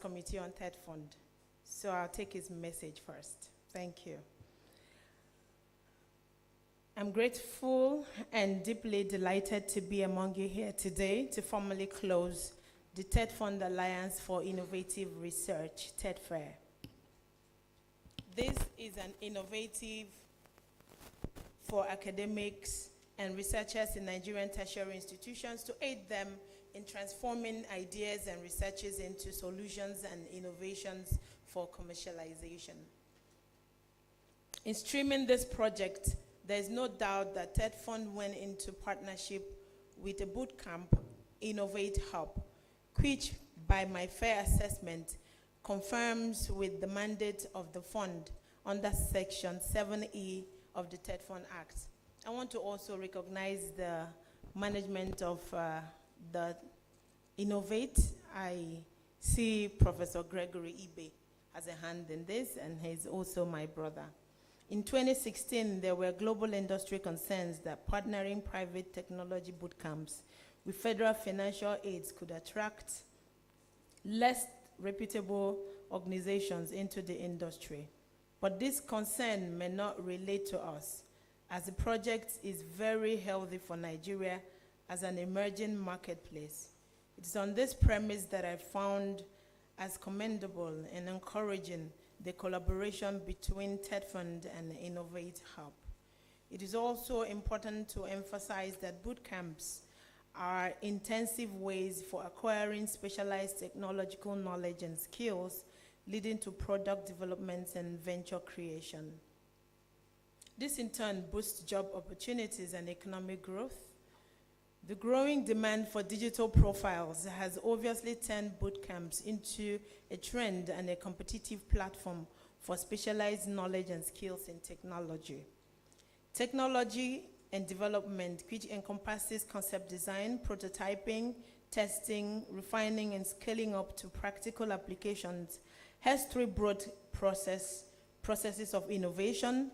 Committee on Third Fund. So I'll take his message first. Thank you. I'm grateful and deeply delighted to be among you here today to formally close the Third Fund Alliance for Innovative Research, Tetfair. This is an innovative for academics and researchers in Nigerian tertiary institutions to aid them in transforming ideas and researches into solutions and innovations for commercialization. In streaming this project, there is no doubt that Third Fund went into partnership with a bootcamp, Innovate Hub, which, by my fair assessment, confirms with the mandate of the fund under Section 7E of the Third Fund Act. I want to also recognize the management of the Innovate. I see Professor Gregory Ibe has a hand in this, and he's also my brother. In 2016, there were global industry concerns that partnering private technology bootcamps with federal financial aids could attract less reputable organizations into the industry. But this concern may not relate to us, as the project is very healthy for Nigeria as an emerging marketplace. It is on this premise that I found as commendable and encouraging the collaboration between Third Fund and Innovate Hub. It is also important to emphasize that bootcamps are intensive ways for acquiring specialized technological knowledge and skills, leading to product development and venture creation. This in turn boosts job opportunities and economic growth. The growing demand for digital profiles has obviously turned bootcamps into a trend and a competitive platform for specialized knowledge and skills in technology. Technology and development, which encompasses concept design, prototyping, testing, refining, and scaling up to practical applications, has three broad processes of innovation,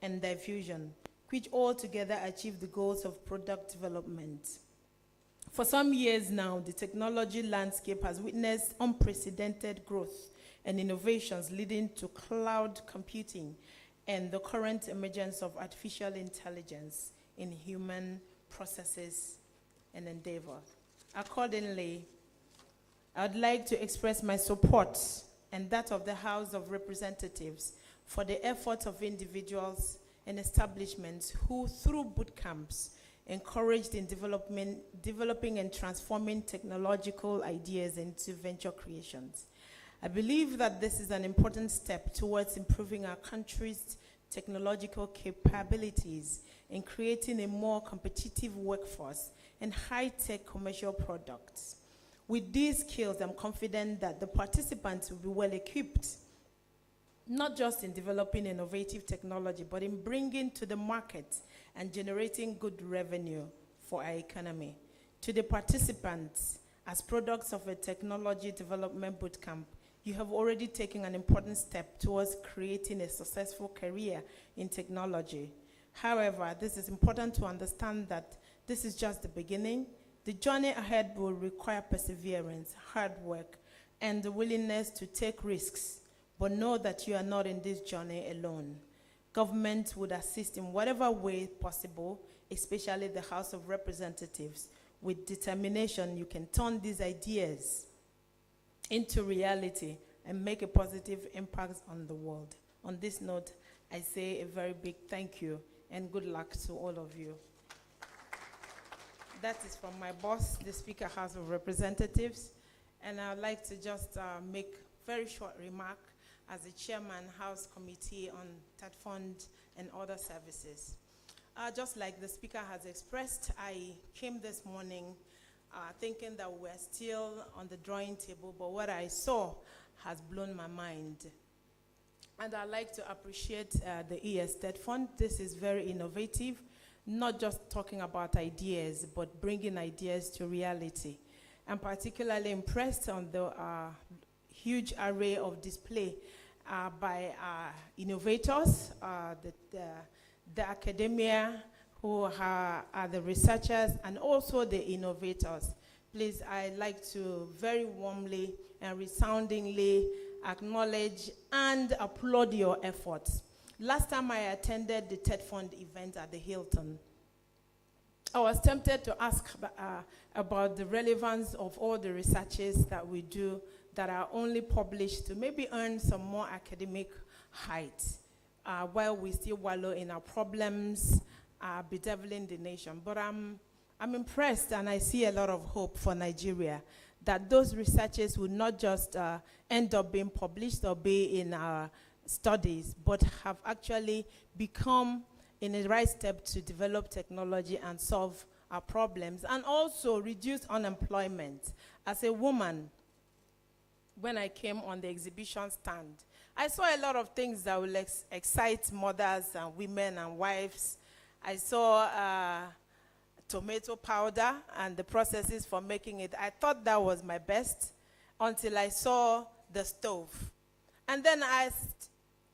and diffusion, which all together achieve the goals of product development. For some years now, the technology landscape has witnessed unprecedented growth and innovations leading to cloud computing and the current emergence of artificial intelligence in human processes and endeavor. Accordingly, I would like to express my support and that of the House of Representatives for the efforts of individuals and establishments who, through boot camps, encouraged in developing and transforming technological ideas into venture creations. I believe that this is an important step towards improving our country's technological capabilities in creating a more competitive workforce and high-tech commercial products. With these skills, I'm confident that the participants will be well equipped, not just in developing innovative technology, but in bringing to the market and generating good revenue for our economy. To the participants, as products of a technology development bootcamp, you have already taken an important step towards creating a successful career in technology. However, this is important to understand that this is just the beginning. The journey ahead will require perseverance, hard work, and the willingness to take risks. But know that you are not in this journey alone. Government would assist in whatever way possible, especially the House of Representatives. With determination, you can turn these ideas into reality and make a positive impact on the world. On this note, I say a very big thank you and good luck to all of you. That is from my boss, the Speaker, House of Representatives, and I'd like to just make a very short remark as the Chairman, House Committee on Third Fund and Other Services. Just like the Speaker has expressed, I came this morning thinking that we're still on the drawing table, but what I saw has blown my mind. And I'd like to appreciate the ES Third Fund. This is very innovative, not just talking about ideas, but bringing ideas to reality. I'm particularly impressed on the huge array of display by innovators, the academia, who are the researchers, and also the innovators. please, I'd like to very warmly and resoundingly acknowledge and applaud your efforts. Last time I attended the TED Fund event at the Hilton, I was tempted to ask about the relevance of all the researches that we do that are only published to maybe earn some more academic height while we still wallow in our problems, bedeviling the nation. But I'm impressed, and I see a lot of hope for Nigeria that those researches will not just end up being published or be in our studies, but have actually become in a right step to develop technology and solve our problems, and also reduce unemployment. As a woman, when I came on the exhibition stand, I saw a lot of things that will excite mothers and women and wives. I saw tomato powder and the processes for making it. I thought that was my best until I saw the stove. And then as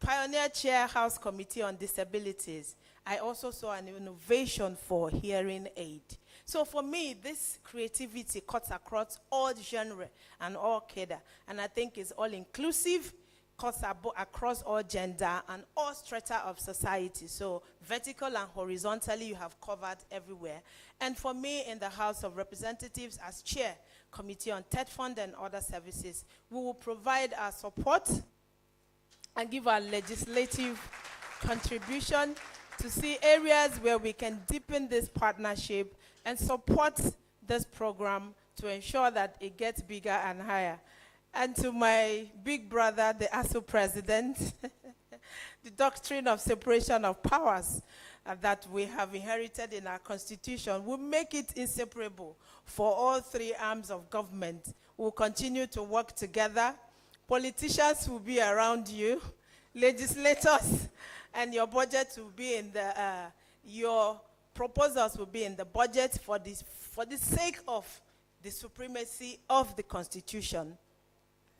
Pioneer Chair House Committee on Disabilities, I also saw an innovation for hearing aid. So for me, this creativity cuts across all genre and all cadre, and I think it's all inclusive, cuts across all gender and all strata of society. So vertical and horizontally, you have covered everywhere. And for me, in the House of Representatives, as chair, Committee on TED Fund and other services, we will provide our support and give our legislative contribution to see areas where we can deepen this partnership and support this program to ensure that it gets bigger and higher. And to my big brother, the ASU president, the doctrine of separation of powers that we have inherited in our constitution will make it inseparable for all three arms of government. We'll continue to work together. Politicians will be around you, legislators, and your budget will be in the, your proposals will be in the budget for the sake of the supremacy of the Constitution.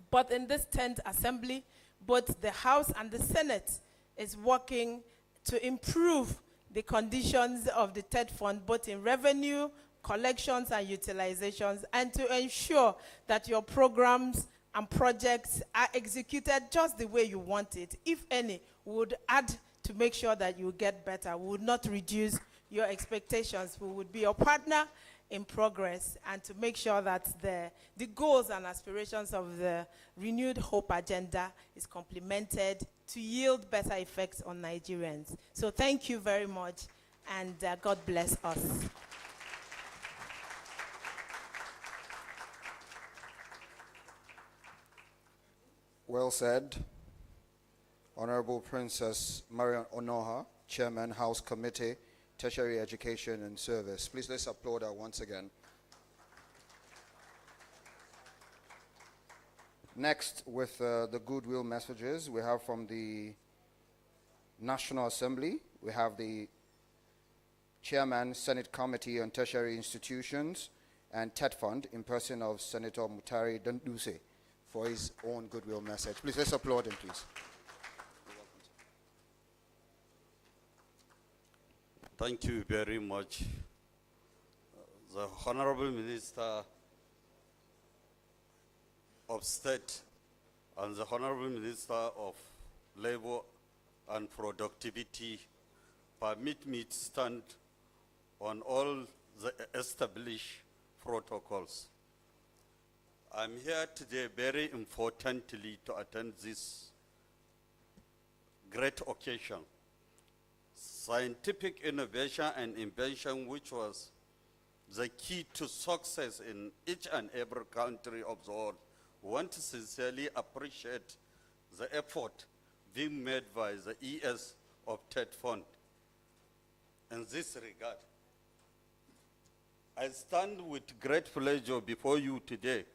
But in this 10th Assembly, both the House and the Senate is working to improve the conditions of the TED Fund, both in revenue, collections, and utilizations, and to ensure that your programs and projects are executed just the way you want it. If any, we would add to make sure that you get better. We would not reduce your expectations. We would be your partner in progress, and to make sure that the goals and aspirations of the renewed hope agenda is complemented to yield better effects on Nigerians. So thank you very much, and God bless us. Well said. Honorable Princess Marian Onoha, Chairman, House Committee, Tertiary Education and Service. Please let's applaud her once again. Next, with the goodwill messages, we have from the National Assembly, we have the Chairman, Senate Committee on Tertiary Institutions and TED Fund, in person of Senator Mutari Danduse, for his own goodwill message. Please let's applaud him, please. Thank you very much. The Honorable Minister of State and the Honorable Minister of Labor and Productivity permit me to stand on all the established protocols. I'm here today very importantly to attend this great occasion. Scientific innovation and invention, which was the key to success in each and every country of the world. We want to sincerely appreciate the effort being made by the ES of TED Fund. In this regard, I stand with great pleasure before you today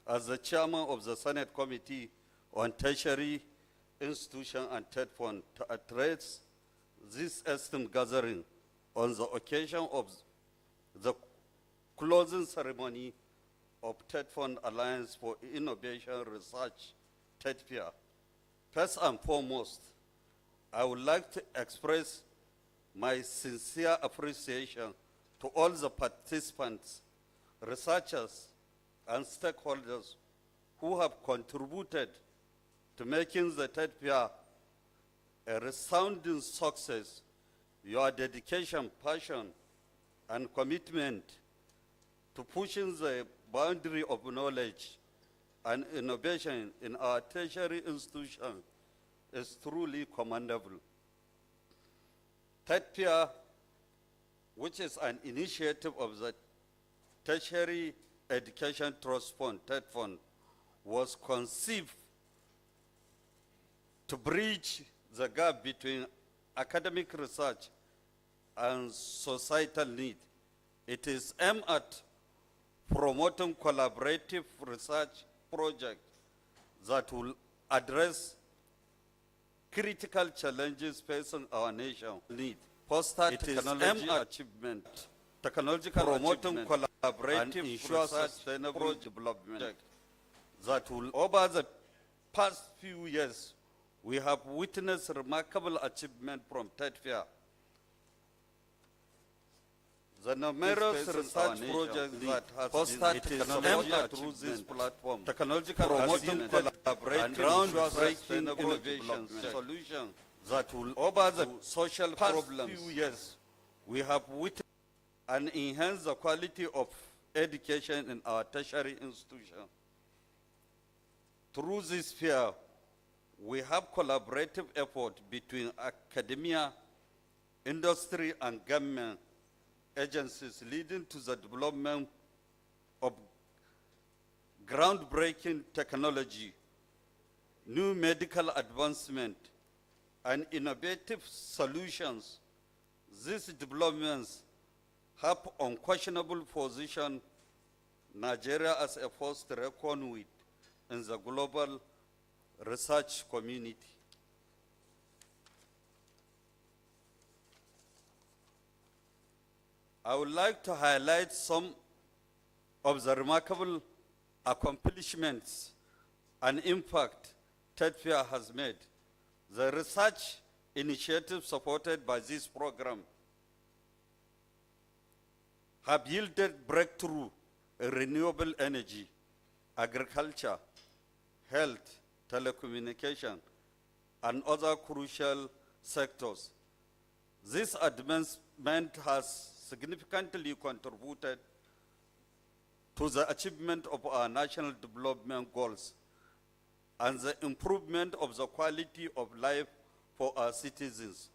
as the chairman of the Senate Committee on Tertiary Institution and TED Fund to address this esteemed gathering on the occasion of the closing ceremony of TED Fund Alliance for Innovation Research, Tetfair. First and foremost, I would like to express my sincere appreciation to all the participants researchers, and stakeholders who have contributed to making the Tetfair a resounding success. Your dedication, passion, and commitment to pushing the boundary of knowledge and innovation in our tertiary institution is truly commendable. Tetfair, which is an initiative of the Tertiary Education Trust Fund, TED was conceived to bridge the gap between academic research and societal need. It is aimed at promoting collaborative research projects that will address critical challenges facing our nation. Need foster technology achievement, technological promoting collaborative and ensure sustainable development. That will, over the past few years, we have witnessed remarkable achievement from Tetfair. The numerous research projects that have been fostered through this platform, technological promoting collaborative and groundbreaking innovation solutions that will, over the social problems few years, we have witnessed and enhance the quality of education in our tertiary institution. Through this fair, we have collaborative effort between academia, industry, and government agencies leading to the development of groundbreaking technology, new medical advancement, and innovative solutions. These developments have unquestionable position Nigeria as a force to reckon with in the global research community. I would like to highlight some of the remarkable accomplishments and impact Tetfair has made. The research initiatives supported by this program have yielded breakthrough in renewable energy, agriculture, health, telecommunication, and other crucial sectors. This advancement has significantly contributed to the achievement of our national development goals and the improvement of the quality of life for our citizens.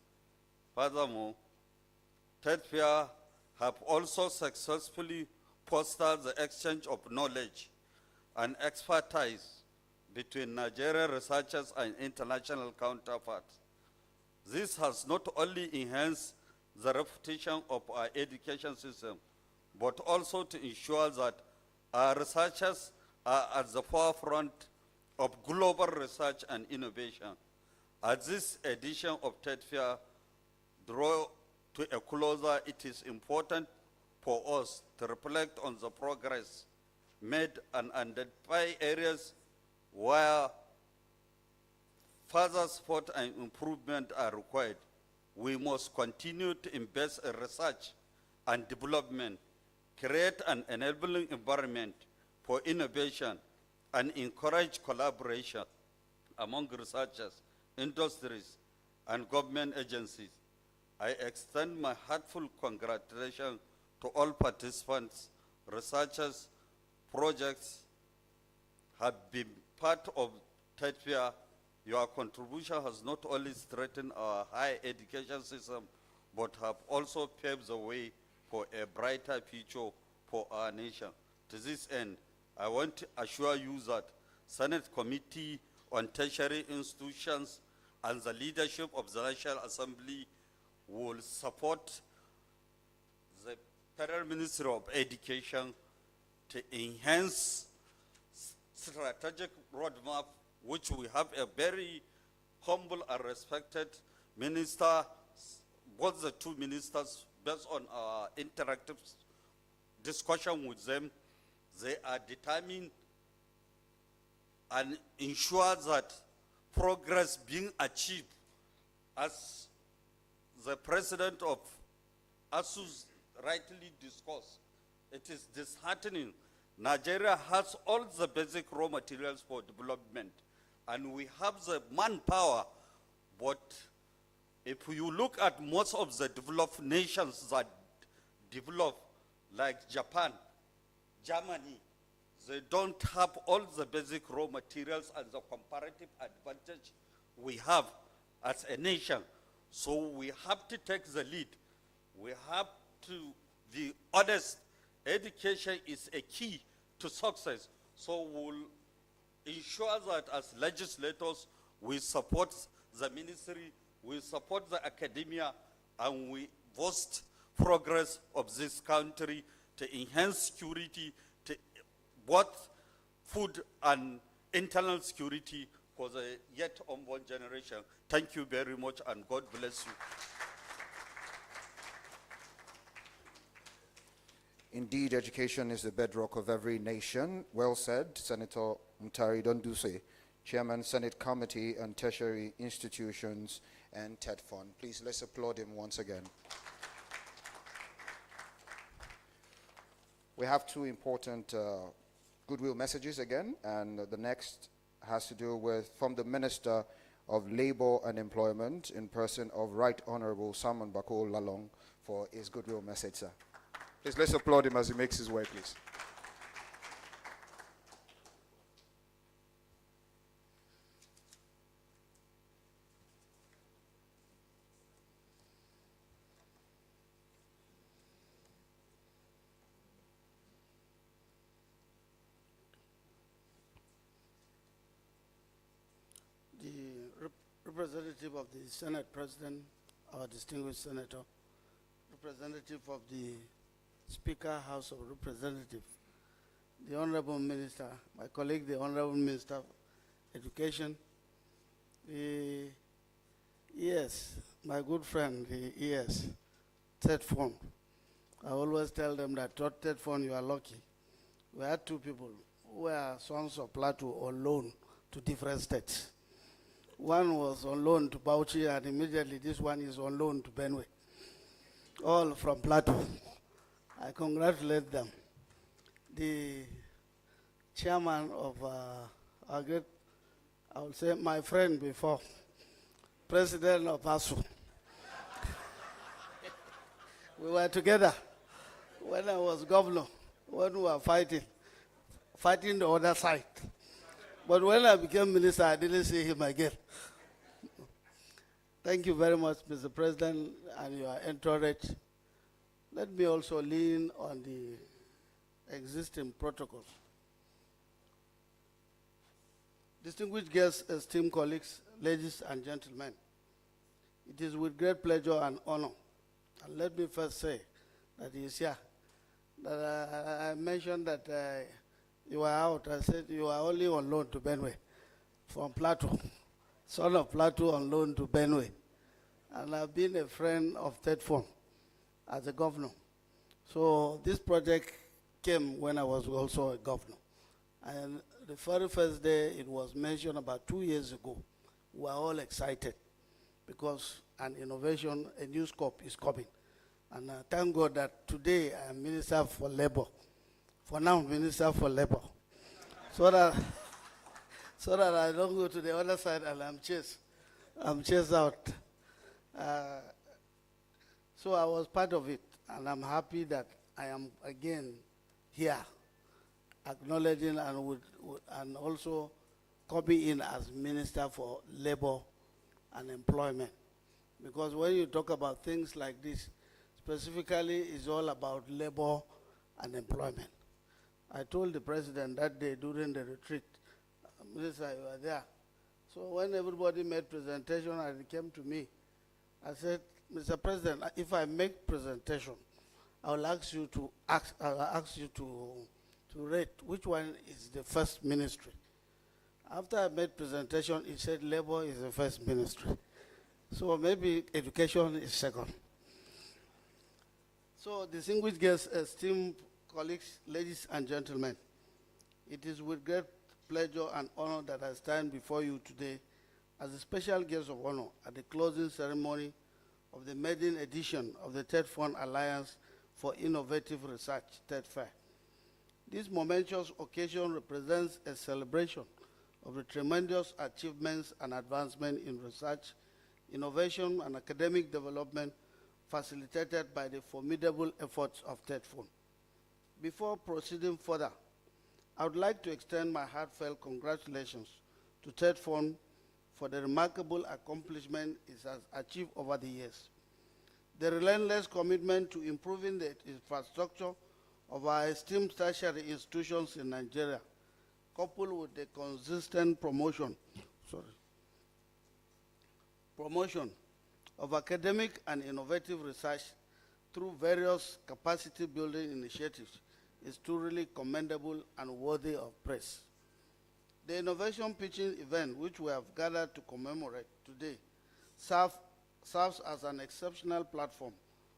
Furthermore, Tetfair have also successfully fostered the exchange of knowledge and expertise between Nigerian researchers and international counterparts. This has not only enhanced the reputation of our education system, but also to ensure that our researchers are at the forefront of global research and innovation. As this edition of Tetfair draws to a closer, it is important for us to reflect on the progress made and identify areas where further support and improvement are required. We must continue to invest in research and development, create an enabling environment for innovation, and encourage collaboration among researchers, industries, and government agencies. I extend my heartfelt congratulations to all participants, researchers, projects have been part of Tetfair. Your contribution has not only strengthened our higher education system, but have also paved the way for a brighter future for our nation. To this end, I want to assure you that Senate Committee on Tertiary Institutions and the leadership of the National Assembly will support the Federal Ministry of Education to enhance strategic roadmap, which we have a very humble and respected minister, both the two ministers, based on our interactive discussion with them. They are determined and ensure that progress being achieved. As the president of ASUS rightly discussed, It is disheartening. Nigeria has all the basic raw materials for development, and we have the manpower, but if you look at most of the developed nations that develop, like Japan, Germany, they don't have all the basic raw materials and the comparative advantage we have as a nation. So we have to take the lead. We have to be honest. Education is a key to success. So we'll ensure that as legislators, we support the ministry, we support the academia, and we boost progress of this country to enhance security, to both food and internal security for the yet unborn generation. Thank you very much, and God bless you. Indeed, education is the bedrock of every nation. Well said, Senator Mutari Donduse, Chairman, Senate Committee on Tertiary Institutions and Tetfair. Please, let's applaud him once again. We have two important goodwill messages again, and the next has to do with from the Minister of Labor and Employment in person of Right Honorable Simon Bako Lalong for his goodwill message, sir. Please, let's applaud him as he makes his way, please. The representative of the Senate President, our distinguished Senator, representative of the Speaker, House of Representatives, the Honorable Minister, my colleague, the Honorable Minister of Education, yes, my good friend, yes, Tetfair. I always tell them that Tetfair, you are lucky. We had two people who were sons of Plateau on loan to different states. One was on loan to Bauchi, and immediately this one is on loan to Benue, all from Plateau. I congratulate them. The chairman of our great, I would say my friend before, president of ASU. We were together when I was governor, when we were fighting the other side. But when I became minister, I didn't see him again. Thank you very much, Mr. President, and your entourage. Let me also lean on the existing protocols. Distinguished guests, esteemed colleagues, ladies and gentlemen, it is with great pleasure and honor, and let me first say that he is here, that I mentioned that you were out. I said you are only on loan to Benue from Plateau, son of Plateau on loan to Benue. And I've been a friend of Tetfair as a governor. So this project came when I was also a governor. And the very first day it was mentioned about 2 years ago, we were all excited because an innovation, a new scope is coming. And thank God that today I am Minister for Labor. For now, Minister for Labor. So that I don't go to the other side and I'm chased out. So I was part of it, and I'm happy that I am again here, acknowledging and also coming in as Minister for Labor and Employment. Because when you talk about things like this, specifically it's all about labor and employment. I told the president that day during the retreat, Minister, you were there. So when everybody made presentation and it came to me, I said, Mr. President, if I make presentation, I will ask you to rate which one is the first ministry. After I made presentation, he said labor is the first ministry. So maybe education is second. So distinguished guests, esteemed colleagues, ladies and gentlemen, it is with great pleasure and honor that I stand before you today as a special guest of honor at the closing ceremony of the maiden edition of the Tetfair Alliance for Innovative Research, Tetfair. This momentous occasion represents a celebration of the tremendous achievements and advancement in research, innovation, and academic development facilitated by the formidable efforts of Tetfair. Before proceeding further, I would like to extend my heartfelt congratulations to Tetfair for the remarkable accomplishment it has achieved over the years. The relentless commitment to improving the infrastructure of our esteemed tertiary institutions in Nigeria, coupled with the consistent promotion of academic and innovative research through various capacity building initiatives, is truly commendable and worthy of praise. The innovation pitching event, which we have gathered to commemorate today, serves as an exceptional platform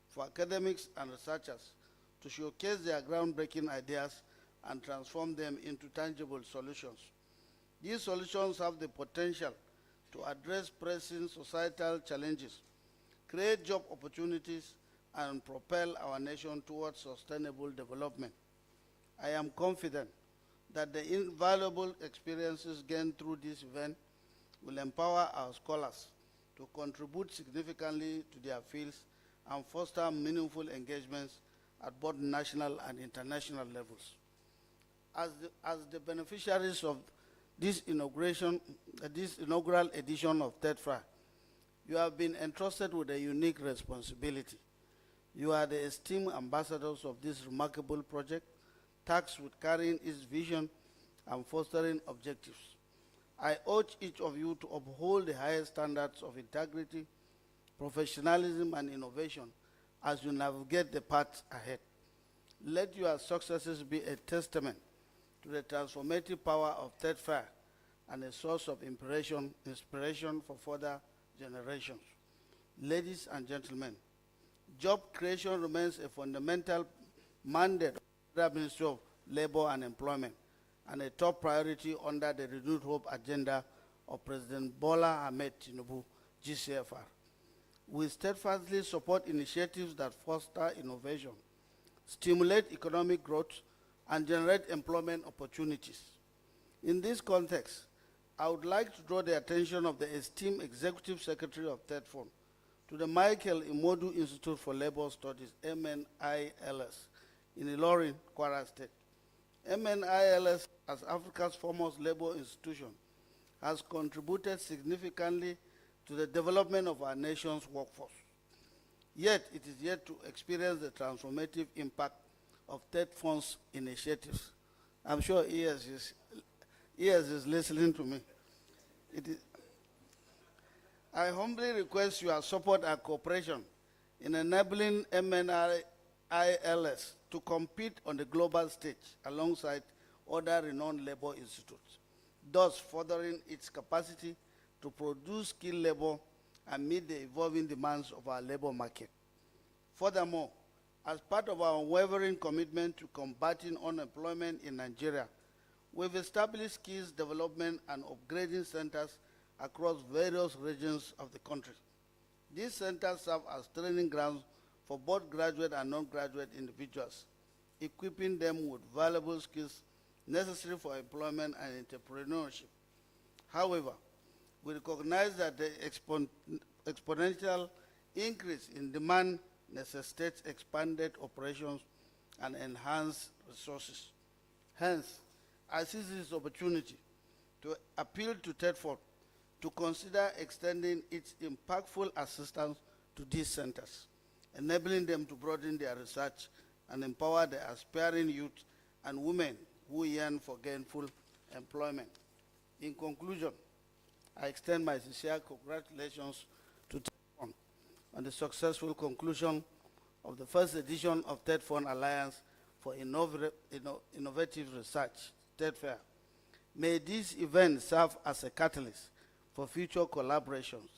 for academics and researchers to showcase their groundbreaking ideas and transform them into tangible solutions. These solutions have the potential to address pressing societal challenges, create job opportunities, and propel our nation towards sustainable development. I am confident that the invaluable experiences gained through this event will empower our scholars to contribute significantly to their fields and foster meaningful engagements at both national and international levels. As the beneficiaries of this inaugural edition of Tetfair, you have been entrusted with a unique responsibility. You are the esteemed ambassadors of this remarkable project, tasked with carrying its vision and fostering objectives. I urge each of you to uphold the highest standards of integrity, professionalism, and innovation as you navigate the path ahead. Let your successes be a testament to the transformative power of Tetfair and a source of inspiration for further generations. Ladies and gentlemen, job creation remains a fundamental mandate of the Ministry of Labor and Employment and a top priority under the Renewed Hope agenda of President Bola Ahmed Tinubu, GCFR. We steadfastly support initiatives that foster innovation, stimulate economic growth, and generate employment opportunities. In this context, I would like to draw the attention of the esteemed Executive Secretary of Tetfair to the Michael Imodu Institute for Labor Studies, MNILS, in Ilorin, Kwara State. MNILS, as Africa's foremost labor institution, has contributed significantly to the development of our nation's workforce. Yet, it is yet to experience the transformative impact of Tetfair's initiatives. I'm sure ES is listening to me. I humbly request your support and cooperation in enabling MNILS to compete on the global stage alongside other renowned labor institutes, thus furthering its capacity to produce skilled labor and meet the evolving demands of our labor market. Furthermore, as part of our unwavering commitment to combating unemployment in Nigeria, we've established skills development and upgrading centers across various regions of the country. These centers serve as training grounds for both graduate and non-graduate individuals, equipping them with valuable skills necessary for employment and entrepreneurship. However, we recognize that the exponential increase in demand necessitates expanded operations and enhanced resources. Hence, I seize this opportunity to appeal to Tetfair to consider extending its impactful assistance to these centers, enabling them to broaden their research and empower the aspiring youth and women who yearn for gainful employment. In conclusion, I extend my sincere congratulations to Tetfair on the successful conclusion of the first edition of Tetfair Alliance for Innovative Research, Tetfair. May this event serve as a catalyst for future collaborations,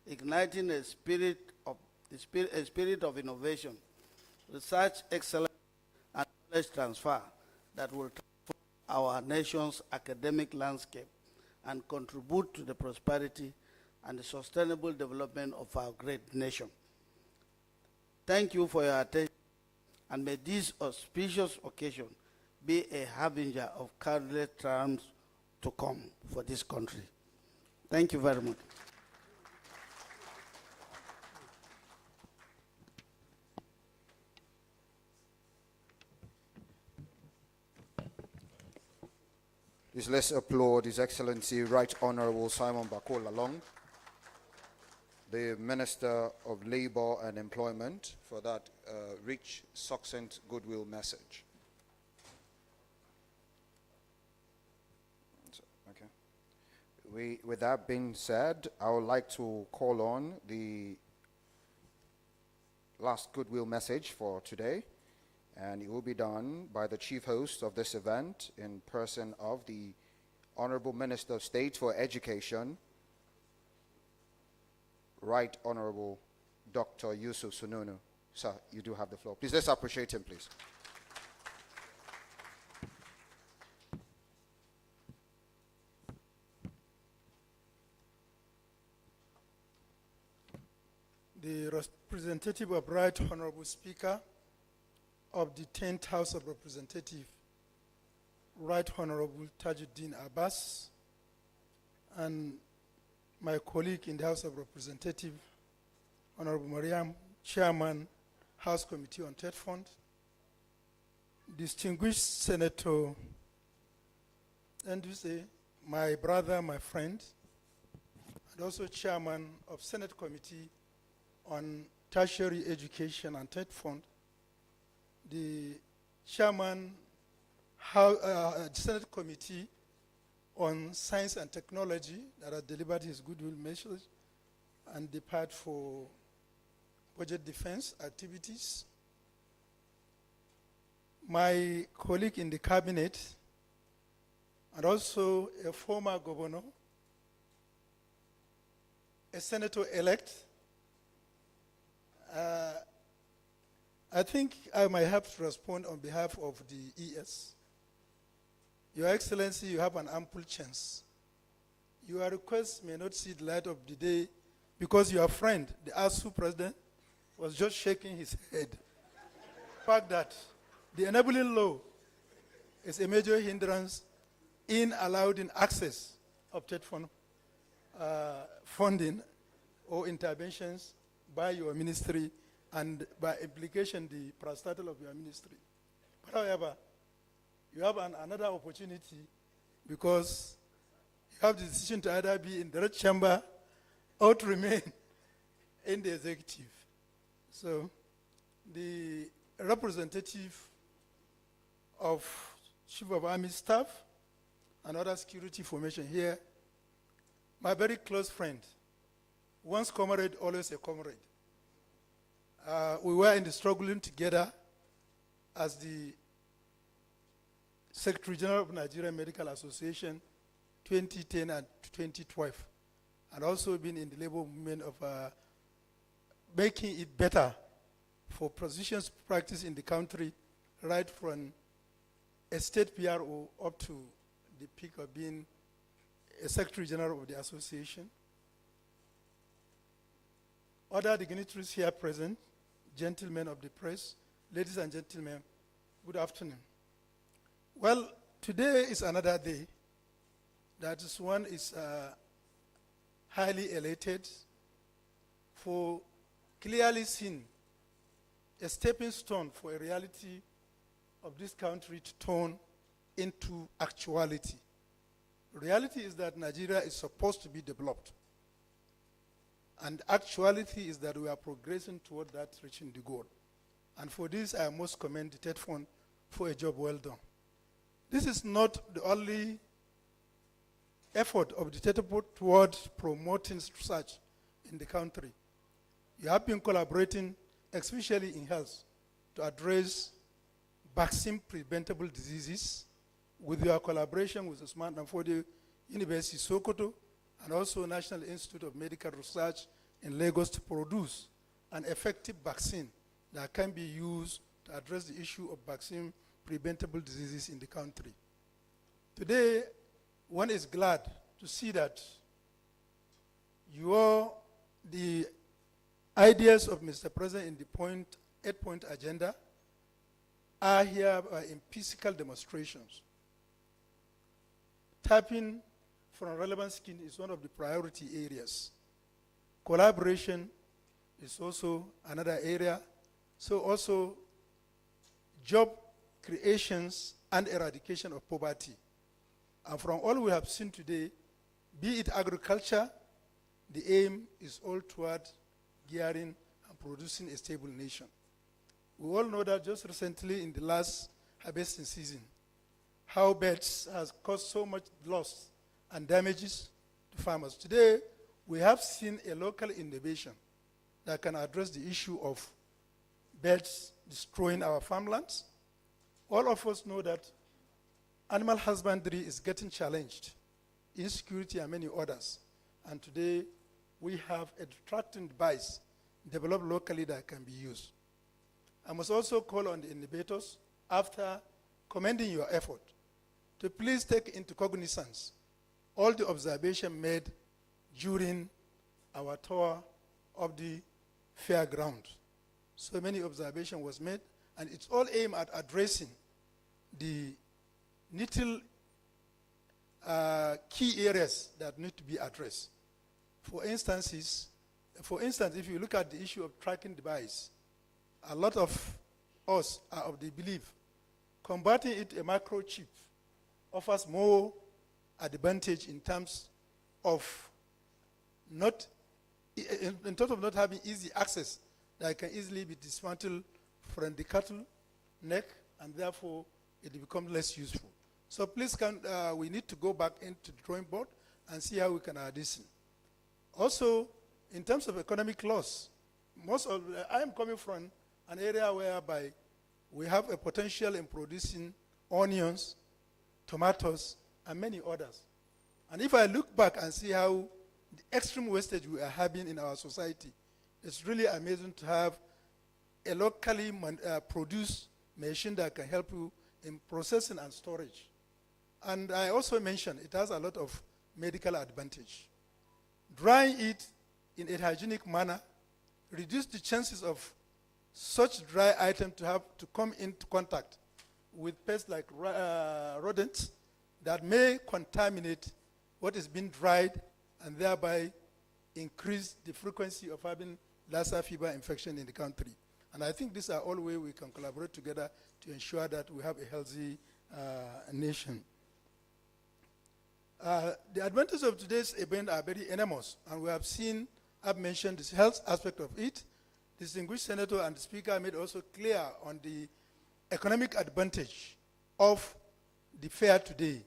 igniting a spirit of innovation, research excellence, and knowledge transfer that will transform our nation's academic landscape and contribute to the prosperity and the sustainable development of our great nation. Thank you for your attention. and may this auspicious occasion be a harbinger of countless triumphs to come for this country. Thank you very much. Please let's applaud His Excellency Right Honorable Simon Bakola Long, the Minister of Labour and Employment, for that rich, succinct goodwill message. Okay. With that being said, I would like to call on the last goodwill message for today, and it will be done by the chief host of this event in person of the Honorable Minister of State for Education, Right Honorable Dr. Yusuf Sununu. Sir, you do have the floor. Please, let's appreciate him, please. The representative of Right Honorable Speaker of the 10th House of Representatives, Right Honorable Tajuddin Abbas, and my colleague in the House of Representatives, Honorable Mariam, Chairman, House Committee on Ted Fund, distinguished Senator, and you say, my brother, my friend, and also Chairman of Senate Committee on Tertiary Education and Ted Fund, the Chairman Senate Committee on Science and Technology that has delivered his goodwill message and the part for budget defense activities. My colleague in the cabinet and also a former governor, a senator-elect. I think I might have to respond on behalf of the ES. Your Excellency, you have an ample chance. Your request may not see the light of the day because your friend, the ASU president, was just shaking his head. The fact that the enabling law is a major hindrance in allowing access of TED fund, funding or interventions by your ministry and by implication the parastatal of your ministry. But however, you have another opportunity because you have the decision to either be in the red chamber or to remain in the executive. So the representative of Chief of Army Staff and other security formation here, my very close friend, once comrade, always a comrade. We were in the struggling together as the Secretary General of Nigerian Medical Association 2010 and 2012, and also been in the labor movement of making it better for physicians practice in the country, right from a state PRO up to the peak of being a Secretary General of the association. Other dignitaries here present, gentlemen of the press, ladies and gentlemen, good afternoon. Well, today is another day. That is one is highly elated for clearly seen a stepping stone for a reality of this country to turn into actuality. Reality is that Nigeria is supposed to be developed. And actuality is that we are progressing toward that, reaching the goal. And for this, I must commend the TED Fund for a job well done. This is not the only effort of the TED Fund towards promoting research in the country. You have been collaborating, especially in health, to address vaccine preventable diseases with your collaboration with Usman Danfodio University Sokoto and also National Institute of Medical Research in Lagos to produce an effective vaccine that can be used to address the issue of vaccine preventable diseases in the country. Today, one is glad to see that the ideas of Mr. President in the 8-point agenda are here in physical demonstrations. Tapping from relevant skills is one of the priority areas. Collaboration is also another area. So also job creations and eradication of poverty. And from all we have seen today, be it agriculture, the aim is all toward gearing and producing a stable nation. We all know that just recently in the last harvesting season, how birds has caused so much loss and damages to farmers. Today, we have seen a local innovation that can address the issue of birds destroying our farmlands. All of us know that animal husbandry is getting challenged, insecurity and many others. And today, we have a tracking device developed locally that can be used. I must also call on the innovators, after commending your effort, to please take into cognizance all the observation made during our tour of the fairground. So many observation was made, and it's all aimed at addressing the little key areas that need to be addressed. For instance, if you look at the issue of tracking device, a lot of us are of the belief converting it a microchip offers more advantage in terms of not having easy access that can easily be dismantled from the cattle neck, and therefore it becomes less useful. So please, we need to go back into the drawing board and see how we can add this in. Also, in terms of economic loss, I am coming from an area whereby we have a potential in producing onions, tomatoes, and many others. And if I look back and see how the extreme wastage we are having in our society, it's really amazing to have a locally produced machine that can help you in processing and storage. And I also mentioned it has a lot of medical advantage. Drying it in a hygienic manner reduce the chances of such dry item to have to come into contact with pests like rodents that may contaminate what is being dried and thereby increase the frequency of having Lassa fever infection in the country. And I think these are all ways we can collaborate together to ensure that we have a healthy nation. The advantages of today's event are very enormous, and we have seen, I've mentioned this health aspect of it. The distinguished senator and the speaker made also clear on the economic advantage of the fair today.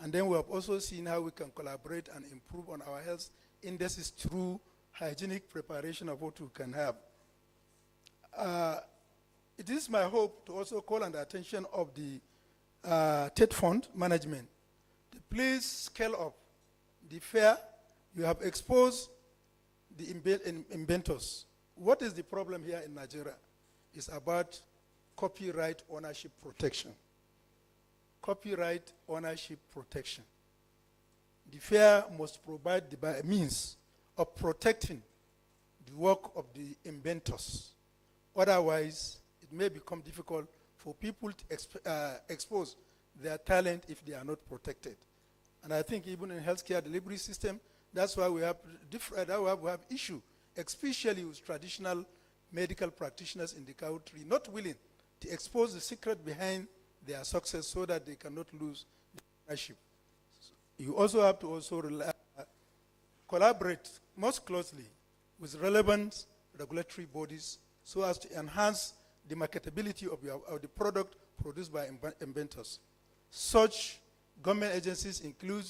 And then we have also seen how we can collaborate and improve on our health indices through hygienic preparation of what we can have. It is my hope to also call on the attention of the TED Fund management to please scale up the fair. You have exposed the inventors. What is the problem here in Nigeria? It's about copyright ownership protection. Copyright ownership protection. The fair must provide the means of protecting the work of the inventors. Otherwise, it may become difficult for people to expose their talent if they are not protected. And I think even in healthcare delivery system, that's why we have issue, especially with traditional medical practitioners in the country, not willing to expose the secret behind their success so that they cannot lose the ownership. You also have to collaborate most closely with relevant regulatory bodies so as to enhance the marketability of the product produced by inventors. Such government agencies include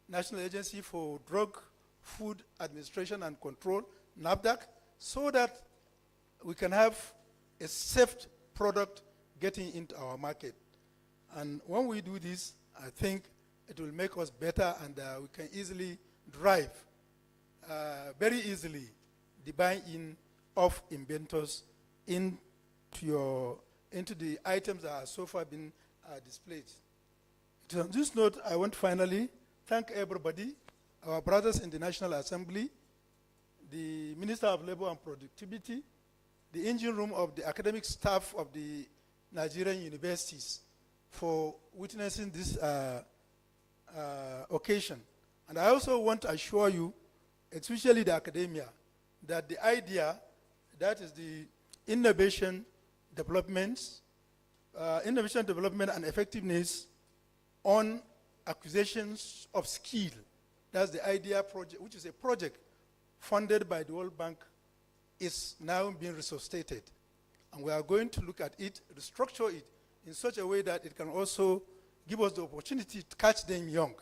National Agency for Drug, Food Administration and Control, NAFDAC, so that we can have a safe product getting into our market. And when we do this, I think it will make us better, and we can easily drive, very easily, the buy-in of inventors into the items that have so far been displayed. On this note, I want to finally thank everybody, our brothers in the National Assembly, the Minister of Labor and Productivity, the engine room of the academic staff of the Nigerian universities for witnessing this occasion. And I also want to assure you, especially the academia, that the idea, that is the innovation development and effectiveness on acquisitions of skill. That's the idea project, which is a project funded by the World Bank, is now being resuscitated. And we are going to look at it, restructure it in such a way that it can also give us the opportunity to catch them young,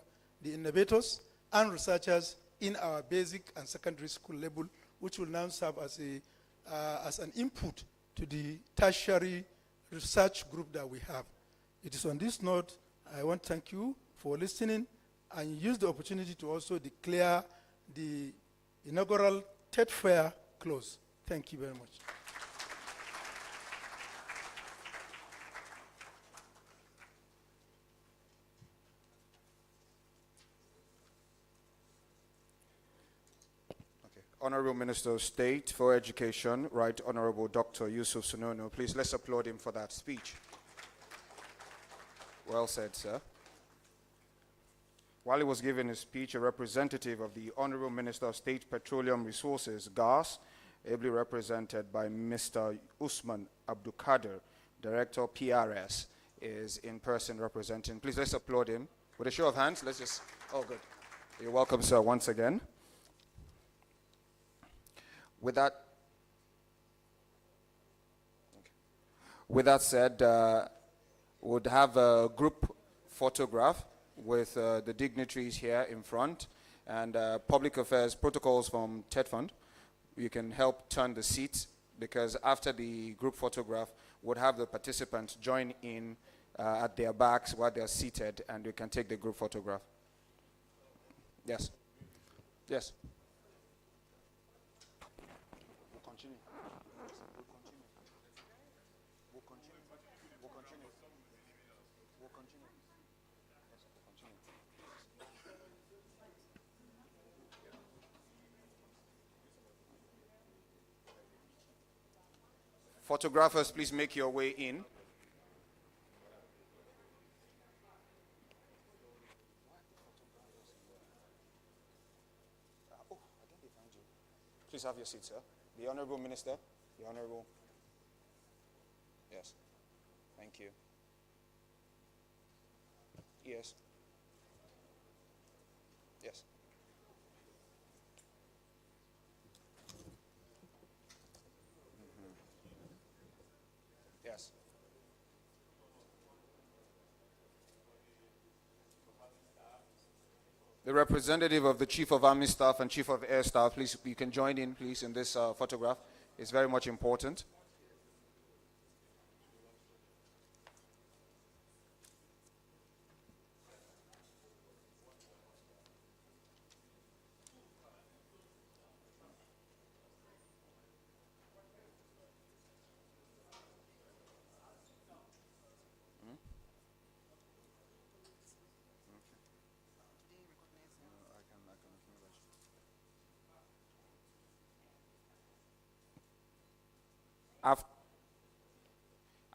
the innovators and researchers in our basic and secondary school level, which will now serve as an input to the tertiary research group that we have. It is on this note, I want to thank you for listening and use the opportunity to also declare the inaugural Tetfair closed. Thank you very much. Honorable Minister of State for Education, Right Honorable Dr. Yusuf Sunono. Please, let's applaud him for that speech. Well said, sir. While he was giving his speech, a representative of the Honorable Minister of State Petroleum Resources, GAS, ably represented by Mr. Usman Abdulkader, Director PRS, is in person representing. Please, let's applaud him. With a show of hands, let's just, oh good. You're welcome, sir, once again. With that said, we'll have a group photograph with the dignitaries here in front, and public affairs protocols from TED Fund. You can help turn the seats, because after the group photograph, we'll have the participants join in at their backs while they're seated, and we can take the group photograph. Yes. Yes. Photographers, please make your way in. Please have your seat, sir. The Honorable Minister, the Honorable. Yes. Thank you. Yes. Yes. Yes. The representative of the Chief of Army Staff and Chief of Air Staff, please, you can join in, please, in this photograph. It's very much important.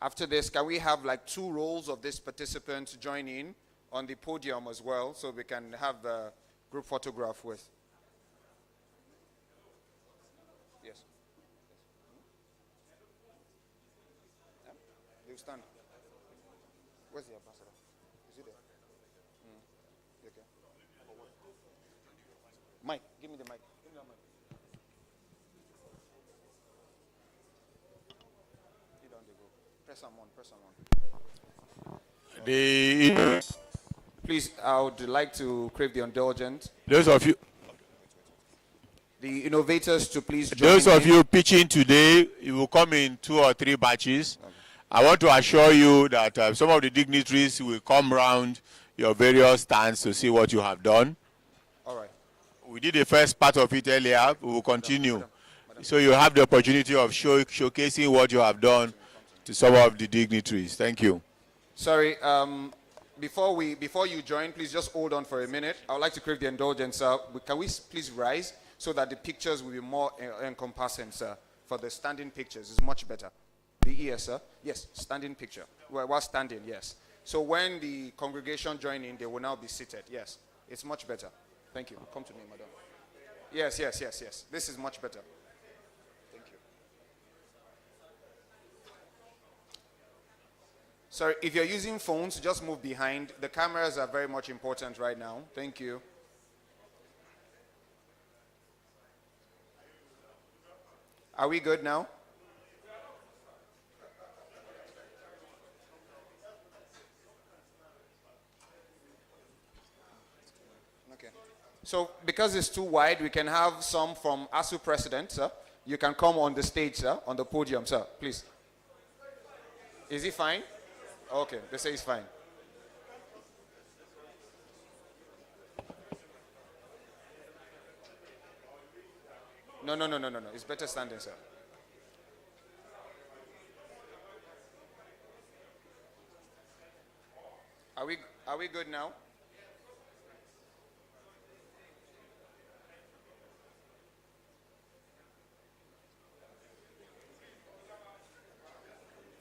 After this, can we have like 2 rows of this participant join in on the podium as well, so we can have the group photograph with? Yes. Yeah. You stand. Where's the ambassador? Is he there? You okay? Mike, give me the mic. Give me the mic. Press on one, press on one. Please, I would like to crave the indulgence. Those of you, The innovators to please join those of in. you pitching today, you will come in 2 or 3 batches. Okay. I want to assure you that some of the dignitaries will come round your various stands to see what you have done. All right. We did the first part of it earlier. We will continue. Madam. So you have the opportunity of showcasing what you have done to some of the dignitaries. Thank you. Sorry, before you join, please just hold on for a minute. I would like to crave the indulgence, sir. Can we please rise so that the pictures will be more encompassing, sir? For the standing pictures, it's much better. The ear, sir. Yes, standing picture. While standing, yes. So when the congregation join in, they will now be seated. Yes, it's much better. Thank you. Come to me, madam. Yes, yes, yes, yes. This is much better. Thank you. Sorry, if you're using phones, just move behind. The cameras are very much important right now. Thank you. Are we good now? Okay. So because it's too wide, we can have some from ASU president, sir. You can come on the stage, sir, on the podium, sir, please. Is he fine? Okay, they say he's fine. No, no, no, no, no, no. It's better standing, sir. Are we good now?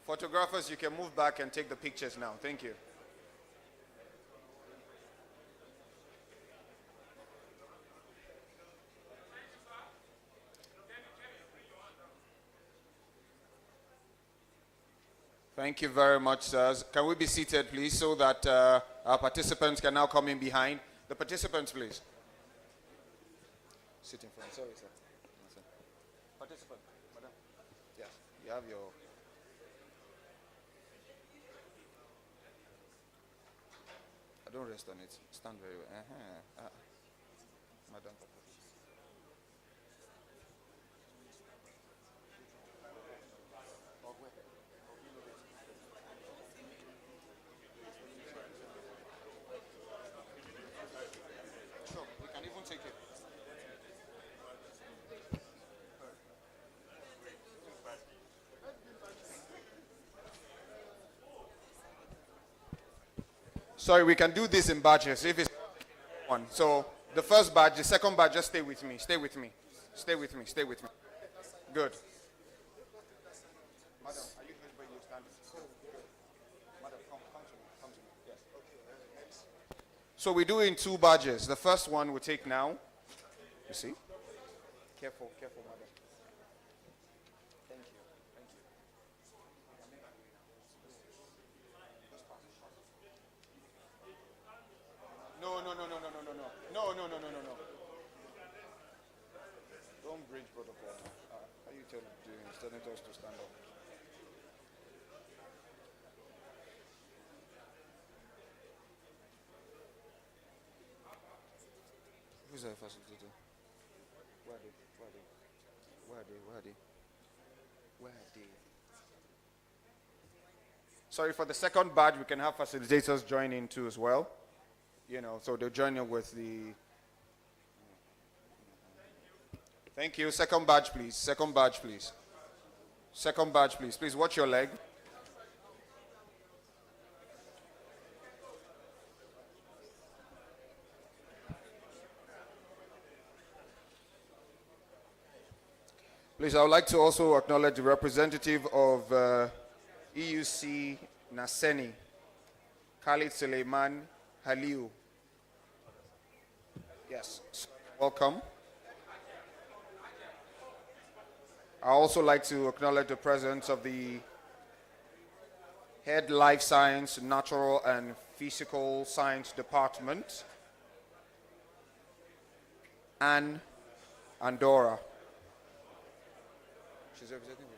Photographers, you can move back and take the pictures now. Thank you. Thank you very much, sirs. Can we be seated, please, so that our participants can now come in behind? The participants, please. Sit in front. Sorry, sir. Participant, madam. Yes, you have your... Don't rest on it. Stand very well. Madam. Sure, we can even take it. Sorry, we can do this in batches if it's one. So the first batch, the second batch, just stay with me. Stay with me. Stay with me. Stay with me. Good. Madam, are you good where you stand? Madam, come to me. Come to me. Yes. So we do it in two batches. The first one we take now. You see? Careful, careful, madam. Thank you. Thank you. No, no, no, no, no, no, no, no. No, no, no, no, no, no. Don't breach protocol. How you telling us to stand up? Who's our facilitator? Where are they? Where are they? Where are they? Where are they? Where are they? Sorry, for the second batch, we can have facilitators join in too as well. You know, so they'll join in with the... Thank you. Second badge, please. Second badge, please. Second badge, please. Please watch your leg. Please, I would like to also acknowledge the representative of EUC Naseni, Khalid Suleiman Haliu. Yes, welcome. I also like to acknowledge the presence of the Head Life Science, Natural and Physical Science Department, Anne Andorra. She's representing me.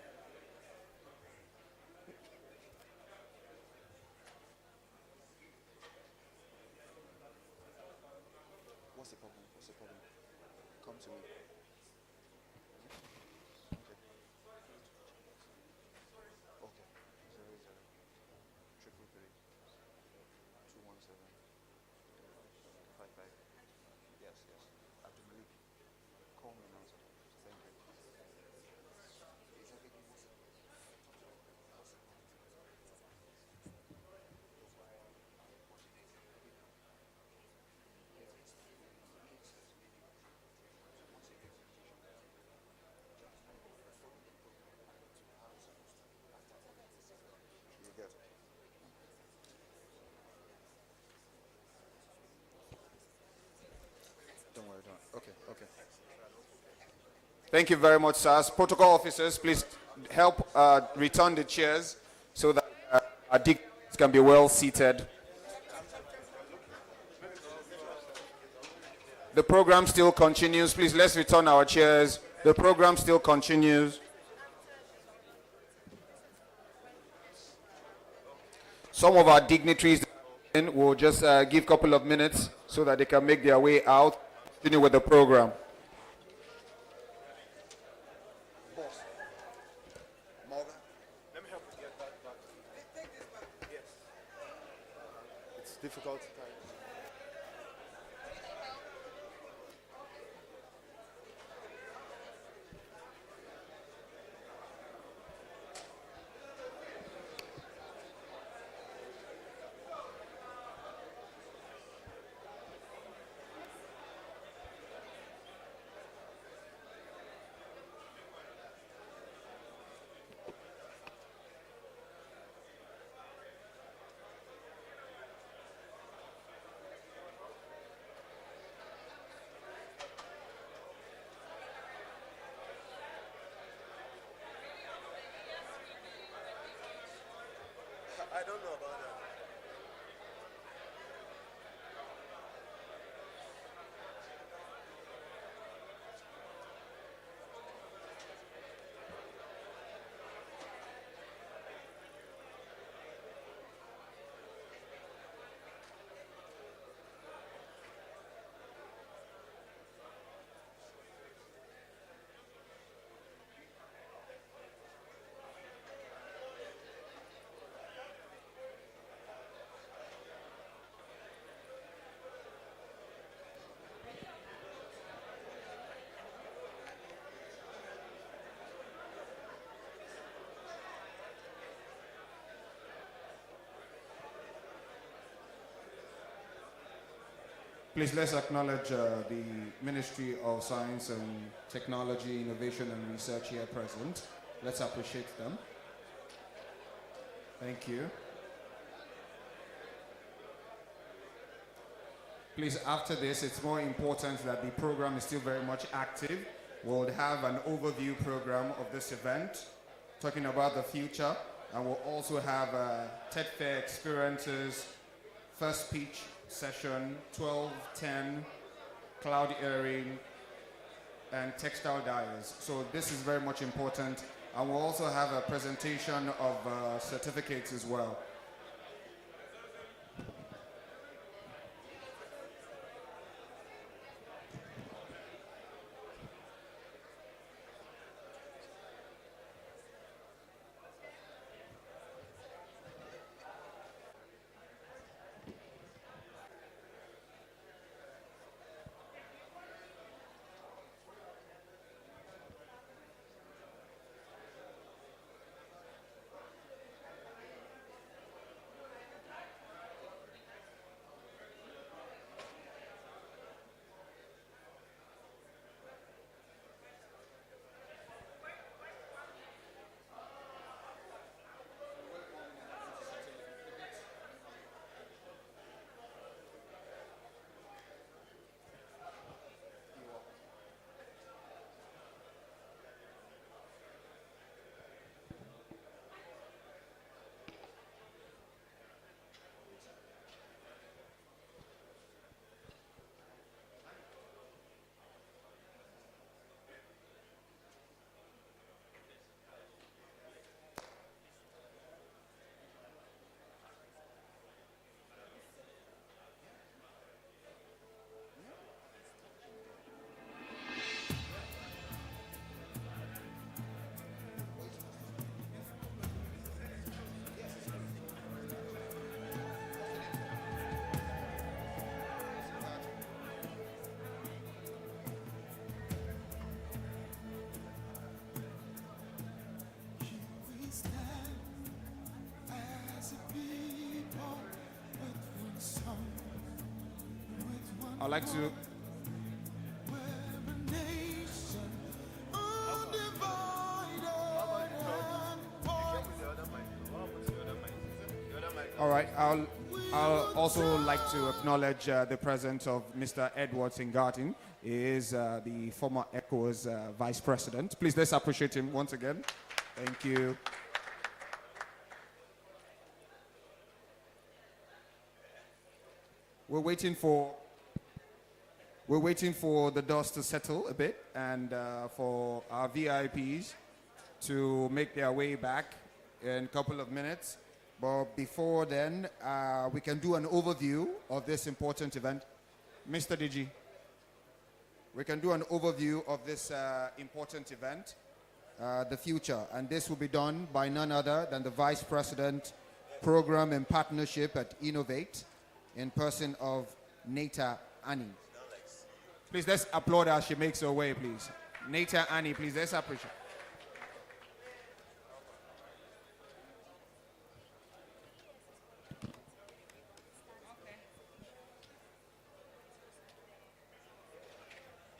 What's the problem? What's the problem? Come to me. Okay. Okay. 00 333 217 55. Yes, yes. Abdul Malik. Call me now, sir. Thank you. Okay, okay. Thank you very much, sirs. Protocol officers, please help return the chairs so that our dignitaries can be well seated. The program still continues. Please, let's return our chairs. The program still continues. Some of our dignitaries will just give a couple of minutes so that they can make their way out, continue with the program. It's difficult. I don't know about that. Please let's acknowledge the Ministry of Science and Technology, Innovation and Research here present. Let's appreciate them. Thank you. Please, after this, it's more important that the program is still very much active. We'll have an overview program of this event, talking about the future, and we'll also have Tetfair experiences, first speech session, 12:10, cloud earring, and textile dyes. So this is very much important. And we'll also have a presentation of certificates as well. I'd like to all right, I'd also like to acknowledge the presence of Mr. Edward Singatin. He is the former ECOWAS Vice President. Please, let's appreciate him once again. Thank you. We're waiting for the dust to settle a bit and for our VIPs to make their way back in a couple of minutes. But before then, we can do an overview of this important event. Mr. Digi, we can do an overview of this important event, the future. And this will be done by none other than the Vice President, Program and Partnership at Innovate, in person of Nata Annie. Please, let's applaud her as she makes her way, please. Nata Annie, please, let's appreciate.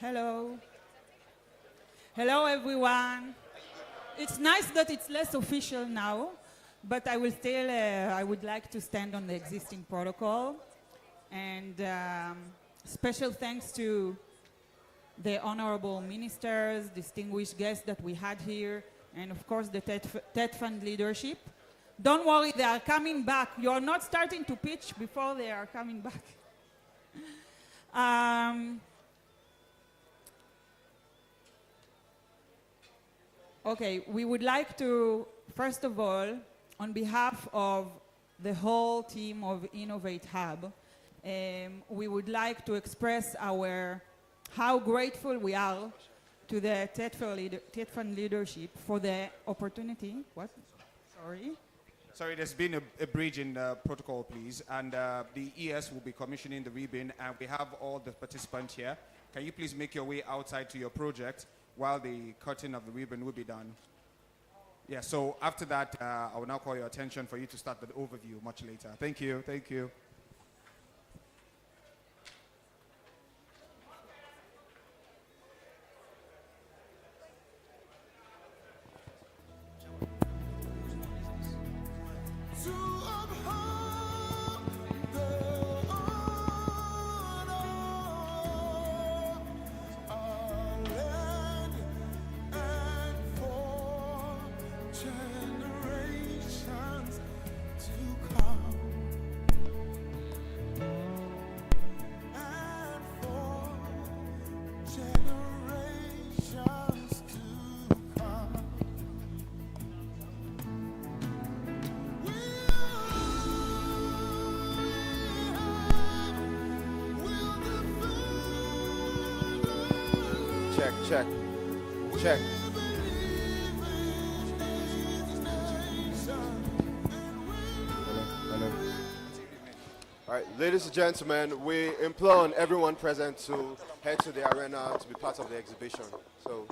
Hello. Hello, everyone. It's nice that it's less official now, but I will still, I would like to stand on the existing protocol. And special thanks to the honorable ministers, distinguished guests that we had here, and of course the TED Fund leadership. Don't worry, they are coming back. You're not starting to pitch before they are coming back. Okay, we would like to, first of all, on behalf of the whole team of Innovate Hub, we would like to express how grateful we are to the TED Fund leadership for the opportunity. What? Sorry. Sorry, there's been a bridge in the protocol, please. And the ES will be commissioning the ribbon, and we have all the participants here. Can you please make your way outside to your project while the cutting of the ribbon will be done? Yeah, so after that, I will now call your attention for you to start the overview much later. Thank you, thank you. Check. Check. Hello. All right, ladies and gentlemen, we implore on everyone present to head to the arena to be part of the exhibition. So